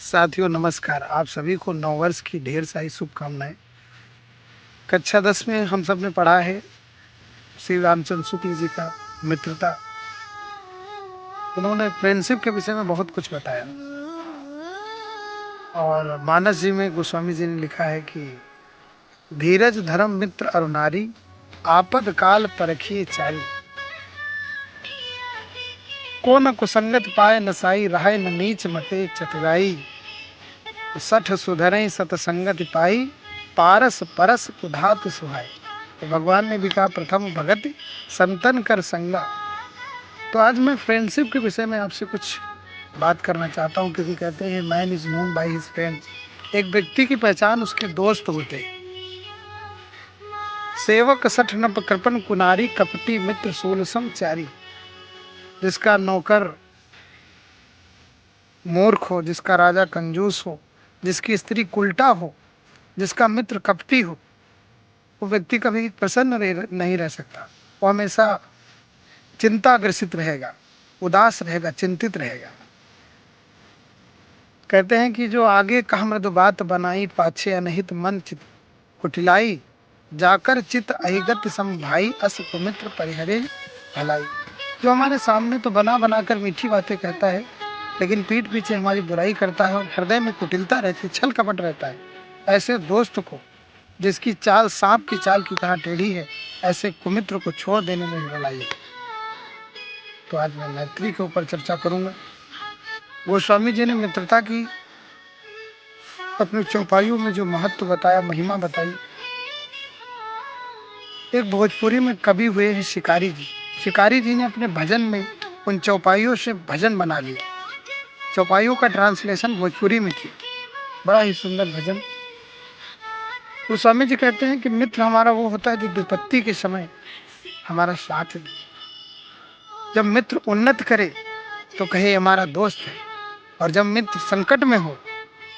साथियों नमस्कार। आप सभी को नववर्ष की ढेर सारी शुभकामनाएं। कक्षा 10 में हम सब ने पढ़ा है श्री रामचंद्र शुक्ल जी का मित्रता। उन्होंने फ्रेंडशिप के विषय में बहुत कुछ बताया और मानस जी में गोस्वामी जी ने लिखा है कि धीरज धर्म मित्र और नारी आपद काल परखिए चारी। को न कुसंगत पाए नसाई रहे न नीच मते चतुराई। सठ सुधरई सतसंगति पाई पारस परस उधात सुहाई। तो भगवान ने भी कहा प्रथम भगत संतन कर संगा। तो आज मैं फ्रेंडशिप के विषय में आपसे कुछ बात करना चाहता हूँ, क्योंकि कहते हैं man is known by his friends. एक व्यक्ति की पहचान उसके दोस्त होते हैं। सेवक सठ नप कृपन कुनारी कपटी मित्र सोलसम चारी। जिसका नौकर मूर्ख हो, जिसका राजा कंजूस हो, जिसकी स्त्री उल्टा हो, जिसका मित्र कपटी हो, वो व्यक्ति कभी प्रसन्न नहीं रह सकता। वो हमेशा चिंताग्रसित रहेगा, उदास रहेगा, चिंतित रहेगा। कहते हैं कि जो आगे कहा मृदु बात बनाई पाछे अनहित मन चित कुटिलाई। जाकर चित अहिगत सम भाई अस कुमित्र परिहरे भलाई। जो हमारे सामने तो बना बनाकर मीठी बातें कहता है, लेकिन पीठ पीछे हमारी बुराई करता है और हृदय में कुटिलता रहती है, छल कपट रहता है, ऐसे दोस्त को, जिसकी चाल सांप की चाल की तरह टेढ़ी है, ऐसे कुमित्र को छोड़ देने में भलाई। तो आज मैं मैत्री के ऊपर चर्चा करूंगा। गोस्वामी जी ने मित्रता की अपने चौपाइयों में जो महत्व बताया, महिमा बताई। एक भोजपुरी में कवि हुए हैं शिकारी जी। शिकारी जी ने अपने भजन में उन चौपाइयों से भजन बना लिया। चौपाइयों का ट्रांसलेशन भोजपुरी में किया, बड़ा ही सुंदर भजन। गोस्वामी जी कहते हैं कि मित्र हमारा वो होता है जो विपत्ति के समय हमारा साथ दे। जब मित्र उन्नत करे तो कहे हमारा दोस्त है, और जब मित्र संकट में हो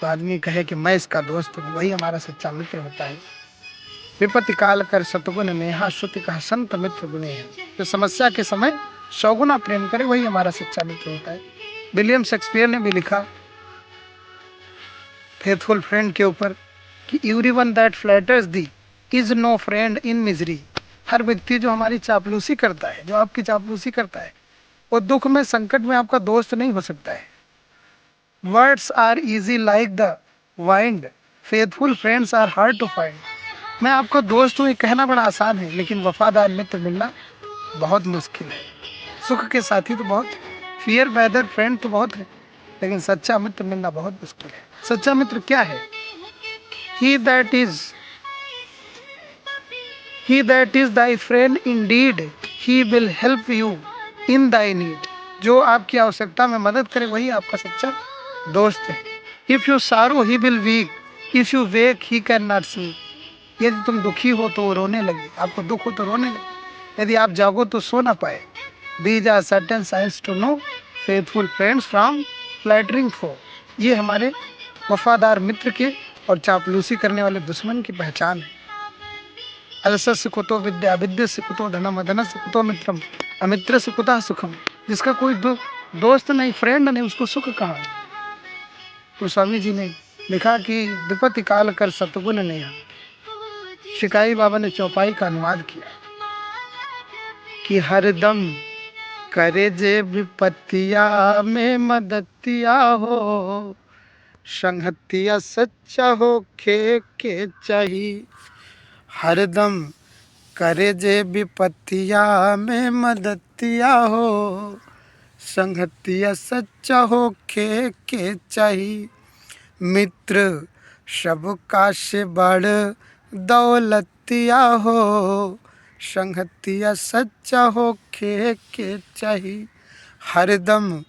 तो आदमी कहे कि मैं इसका दोस्त हूँ। वही हमारा सच्चा मित्र होता है। विपत्ति काल कर सतगुण नेहा श्रुति कहा संत मित्र गुणे हैं। जो समस्या के समय सौगुना प्रेम करे वही हमारा सच्चा मित्र होता है। विलियम शेक्सपियर ने भी लिखा फेथफुल फ्रेंड के ऊपर कि everyone that flatters thee is no friend in misery. हर व्यक्ति जो हमारी चापलूसी करता है, जो आपकी चापलूसी करता है, वो दुख में संकट में आपका दोस्त नहीं हो सकता है। Words are easy like the wind, faithful friends are hard to find. मैं आपका दोस्त हूँ ये कहना बड़ा आसान है, लेकिन वफादार मित्र मिलना बहुत मुश्किल है। सुख के साथी तो बहुत, फियर वेदर फ्रेंड तो बहुत है, लेकिन सच्चा मित्र मिलना बहुत मुश्किल है। सच्चा मित्र क्या है? He that is thy friend indeed, he will help you in thy need. जो आपकी आवश्यकता में मदद करे वही आपका सच्चा दोस्त है। If you sorrow, he will weep. If you wake, he cannot sleep. यदि तुम दुखी हो तो वो रोने लगे, आपको दुख हो तो रोने लगे। यदि आप जागो तो सो ना पाए। These are certain signs to know faithful friends from flattering foe. ये हमारे वफादार मित्र के और चापलूसी करने वाले दुश्मन की पहचान है। अलसस्य कुतो विद्या, विद्या से कुतो धनम, धन से कुतो मित्रम, अमित्र से कुतः सुखम। जिसका कोई दोस्त नहीं, फ्रेंड नहीं, उसको सुख कहाँ? तो स्वामी जी ने लिखा कि विपत्ति काल कर सतगुण नेहा। शिकाई बाबा ने चौपाई का अनुवाद किया कि हरदम करे जे विपत्तिया में मदतिया हो, संगतिया सच्चा हो के चाहिए। हरदम करे जे विपत्तिया में मदतिया हो, संगतिया सच्चा हो के चाहिए। मित्र सबका से बड़ दौलतिया हो, संगतिया सच्चा हो के चाहिए। हरदम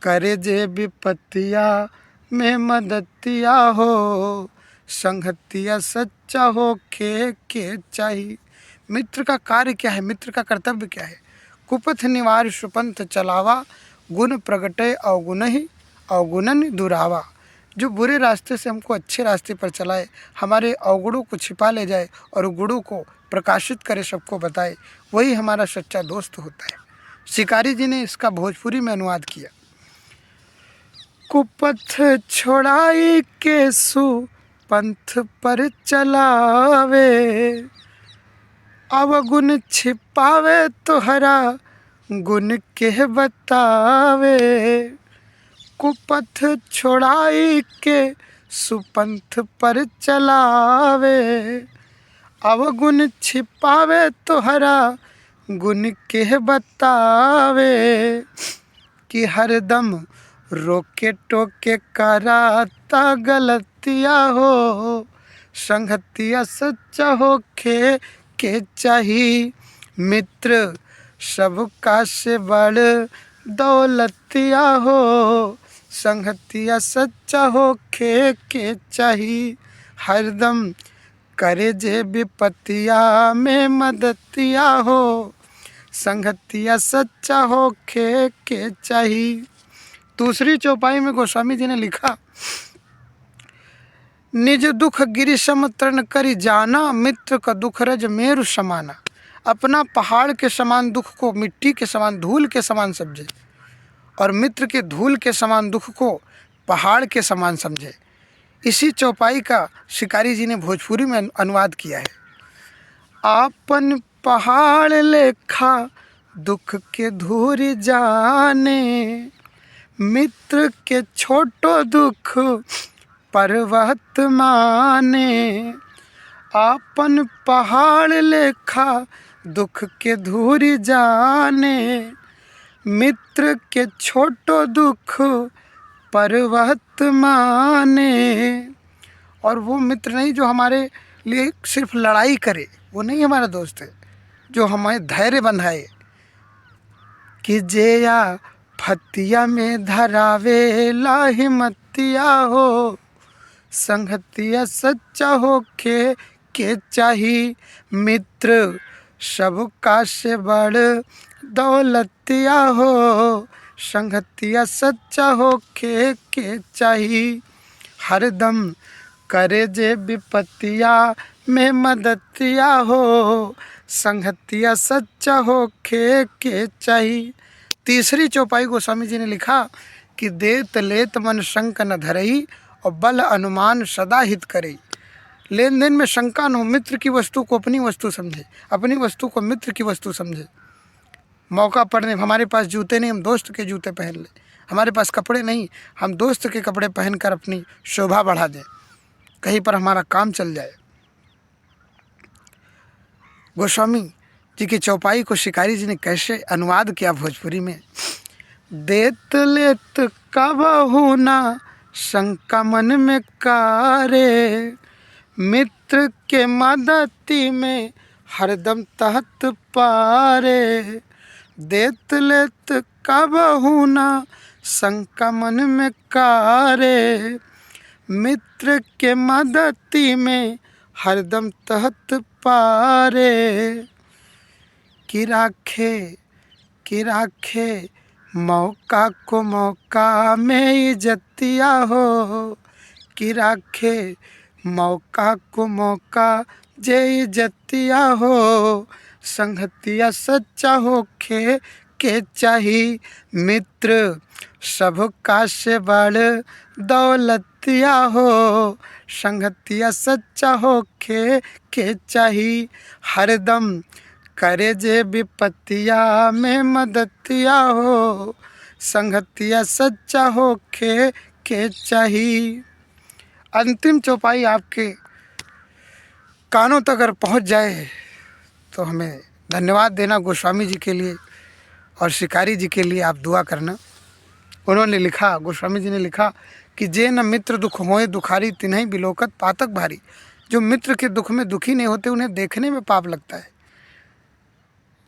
करे जे विपत्तिया में मदतिया हो, संगतिया सच्चा हो के चाहिए। मित्र का कार्य क्या है? मित्र का कर्तव्य क्या है? कुपथ निवार सुपंथ चलावा, गुण प्रगटे अवगुण ही अवगुणन दुरावा। जो बुरे रास्ते से हमको अच्छे रास्ते पर चलाए, हमारे अवगुणों को छिपा ले जाए और गुणों को प्रकाशित करे, सबको बताए, वही हमारा सच्चा दोस्त होता है। शिकारी जी ने इसका भोजपुरी में अनुवाद किया। कुपथ छोड़ाई के सुपंथ पर चलावे, अवगुण छिपावे तोहरा गुण के बतावे। कुपथ छोड़ाई के सुपंथ पर चलावे, अवगुण छिपावे तोहरा गुण के बतावे। कि हरदम रोके टोके कराता गलतिया हो, संगतिया सच्चा होखे के चाही। मित्र सबका से बड़ दौलतिया हो, संगतिया सच्चा होखे के चाही। हरदम करे जे विपतिया में मदतिया हो, संगतिया सच्चा होखे के चाही। दूसरी चौपाई में गोस्वामी जी ने लिखा, निज दुख गिरि सम तरण करि जाना, मित्र का दुख रज मेरु समाना। अपना पहाड़ के समान दुख को मिट्टी के समान, धूल के समान समझे, और मित्र के धूल के समान दुख को पहाड़ के समान समझे। इसी चौपाई का शिकारी जी ने भोजपुरी में अनुवाद किया है। आपन पहाड़ लेखा दुख के धूर जाने, मित्र के छोटो दुख पर्वत माने। आपन पहाड़ लेखा दुख के धूर जाने, मित्र के छोटो दुख पर्वत माने। और वो मित्र नहीं जो हमारे लिए सिर्फ लड़ाई करे, वो नहीं हमारा दोस्त है, जो हमें धैर्य बंधाए। कि जेया फतिया में धरावे ला हिम्मतिया हो, संगतिया सच्चा होखे के चाही। मित्र सबका से बड़ दौलतिया हो, संगतिया सच्चा होखे के चाही। हरदम करे जे विपतिया में मदतिया हो, संगतिया सच्चा होखे के चाही। तीसरी चौपाई गोस्वामी जी ने लिखा कि देत लेत मन शंक न धरई, और बल अनुमान सदा हित करई। लेन देन में शंका न हो, मित्र की वस्तु को अपनी वस्तु समझे, अपनी वस्तु को मित्र की वस्तु समझे। मौका पड़ने, हमारे पास जूते नहीं, हम दोस्त के जूते पहन लें। हमारे पास कपड़े नहीं, हम दोस्त के कपड़े पहनकर अपनी शोभा बढ़ा दें, कहीं पर हमारा काम चल जाए। गोस्वामी जी की चौपाई को शिकारी जी ने कैसे अनुवाद किया भोजपुरी में। देत लेत कबहु ना शंका मन में कारे, मित्र के मदति में हरदम तहत पारे। देत लेत कबहु ना शंका मन में कारे, मित्र के मदति में हरदम तहत पारे। कि राखे मौका को मौका में इज्जतिया हो, कि राखे मौका को मौका जे इज्जतिया हो, संगतिया सच्चा होखे के चाही। मित्र सबका से बड़ दौलतिया हो, संगतिया सच्चा होखे के चाही। हरदम करे जे विपतिया में मदतिया हो, संगतिया सच्चा होखे के चाही। अंतिम चौपाई आपके कानों तक अगर पहुंच जाए तो हमें धन्यवाद देना गोस्वामी जी के लिए, और शिकारी जी के लिए आप दुआ करना। उन्होंने लिखा, गोस्वामी जी ने लिखा कि जे न मित्र दुख होए दुखारी, तिन्हीं बिलोकत पातक भारी। जो मित्र के दुख में दुखी नहीं होते, उन्हें देखने में पाप लगता है।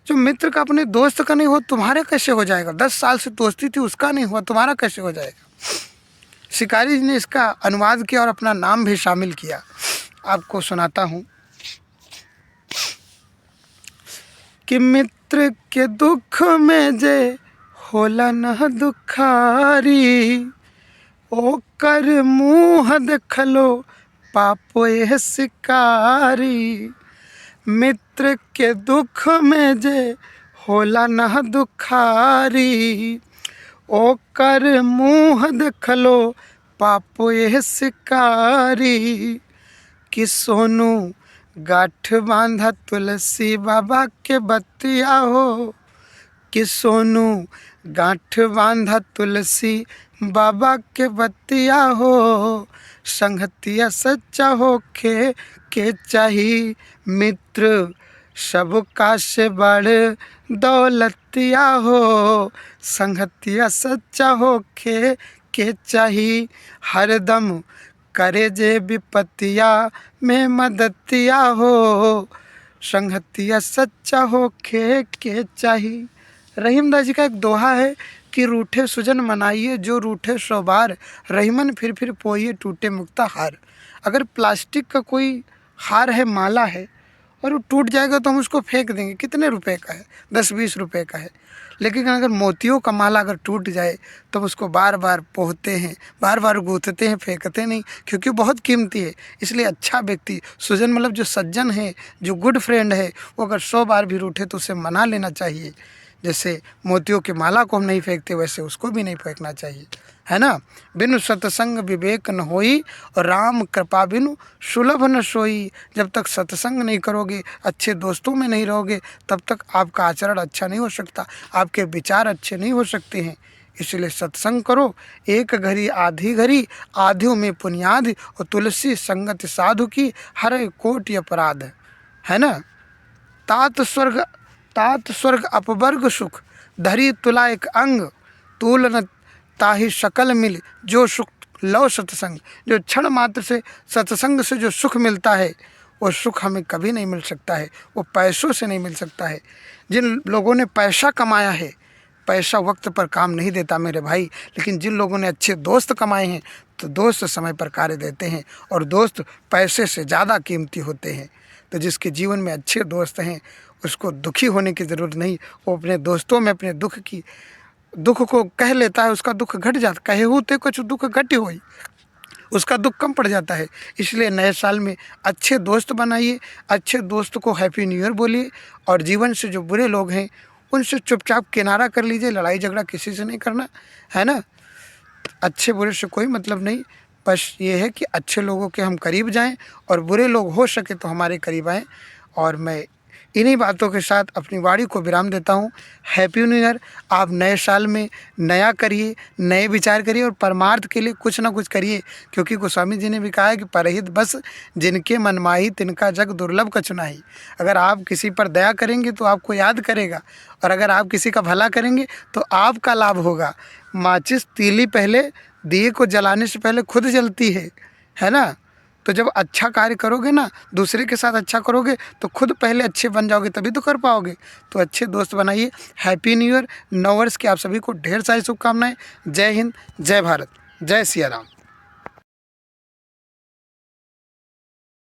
जो मित्र का अपने दोस्त का नहीं हो, तुम्हारे कैसे हो जाएगा? 10 साल से दोस्ती थी, उसका नहीं हुआ, तुम्हारा कैसे हो जाएगा? शिकारी जी ने इसका अनुवाद किया और अपना नाम भी शामिल किया। आपको सुनाता हूँ कि मित्र के दुख में जे होला न दुखारी, ओ कर मुँह देखलो पापो यह शिकारी। मित्र के दुख में जे होला न दुखारी, ओ कर मुँह देखलो पापो ये शिकारी, कि सोनू गाठ बांधा तुलसी बाबा के बतिया हो, कि सोनू गांठ बांधा तुलसी बाबा के बतिया हो, संगतिया सच्चा होखे के चाही, मित्र सबका से बड़ दौलतिया हो, संगतिया सच्चा होखे के चाही, हरदम करे जे विपतिया में मदतिया हो, संगतिया सच्चा होखे के चाही। रहीमदास जी का एक दोहा है कि रूठे सुजन मनाइए जो रूठे सौ बार, रहीमन फिर पोइए टूटे मुक्ता हार। अगर प्लास्टिक का कोई हार है, माला है, और वो टूट जाएगा तो हम उसको फेंक देंगे, कितने रुपए का है, 10-20 रुपए का है। लेकिन अगर मोतियों का माला अगर टूट जाए तो उसको बार बार पोहते हैं, बार बार गूंथते हैं, फेंकते नहीं, क्योंकि बहुत कीमती है। इसलिए अच्छा व्यक्ति, सुजन मतलब जो सज्जन है, जो गुड फ्रेंड है, वो अगर 100 बार भी रूठे तो उसे मना लेना चाहिए। जैसे मोतियों की माला को हम नहीं फेंकते, वैसे उसको भी नहीं फेंकना चाहिए, है ना। बिनु सत्संग विवेक न होई, और राम कृपा बिनु सुलभ न सोई। जब तक सत्संग नहीं करोगे, अच्छे दोस्तों में नहीं रहोगे, तब तक आपका आचरण अच्छा नहीं हो सकता, आपके विचार अच्छे नहीं हो सकते हैं। इसलिए सत्संग करो, एक घड़ी आधी घड़ी, आधियों में पुण्यादि, और तुलसी संगत साधु की हर कोटि अपराध, है ना। तात स्वर्ग अपवर्ग सुख, धरी तुला एक अंग, तूल न ताहि सकल मिल, जो सुख लो सत्संग। जो क्षण मात्र से सत्संग से जो सुख मिलता है, वो सुख हमें कभी नहीं मिल सकता है, वो पैसों से नहीं मिल सकता है। जिन लोगों ने पैसा कमाया है, पैसा वक्त पर काम नहीं देता मेरे भाई, लेकिन जिन लोगों ने अच्छे दोस्त कमाए हैं, तो दोस्त समय पर कार्य देते हैं, और दोस्त पैसे से ज़्यादा कीमती होते हैं। तो जिसके जीवन में अच्छे दोस्त हैं, उसको दुखी होने की ज़रूरत नहीं, वो अपने दोस्तों में अपने दुख को कह लेता है, उसका दुख घट जाता, कहे होते कुछ दुख घटे होई, उसका दुख कम पड़ जाता है। इसलिए नए साल में अच्छे दोस्त बनाइए, अच्छे दोस्त को हैप्पी न्यू ईयर बोलिए, और जीवन से जो बुरे लोग हैं उनसे चुपचाप किनारा कर लीजिए। लड़ाई झगड़ा किसी से नहीं करना, है ना। अच्छे बुरे से कोई मतलब नहीं, बस ये है कि अच्छे लोगों के हम करीब जाएं, और बुरे लोग हो सके तो हमारे करीब आएँ। और मैं इन्हीं बातों के साथ अपनी वाणी को विराम देता हूँ। Happy new year. आप नए साल में नया करिए, नए विचार करिए, और परमार्थ के लिए कुछ ना कुछ करिए, क्योंकि गोस्वामी जी ने भी कहा है कि परहित बस जिनके मन माही तिनका जग दुर्लभ कछु नाहि। अगर आप किसी पर दया करेंगे तो आपको याद करेगा, और अगर आप किसी का भला करेंगे तो आपका लाभ होगा। माचिस तीली पहले दिए को जलाने से पहले खुद जलती है ना। तो जब अच्छा कार्य करोगे ना, दूसरे के साथ अच्छा करोगे, तो खुद पहले अच्छे बन जाओगे, तभी तो कर पाओगे। तो अच्छे दोस्त बनाइए। हैप्पी न्यू ईयर, नव वर्ष की आप सभी को ढेर सारी शुभकामनाएं। जय हिंद, जय भारत, जय सिया राम।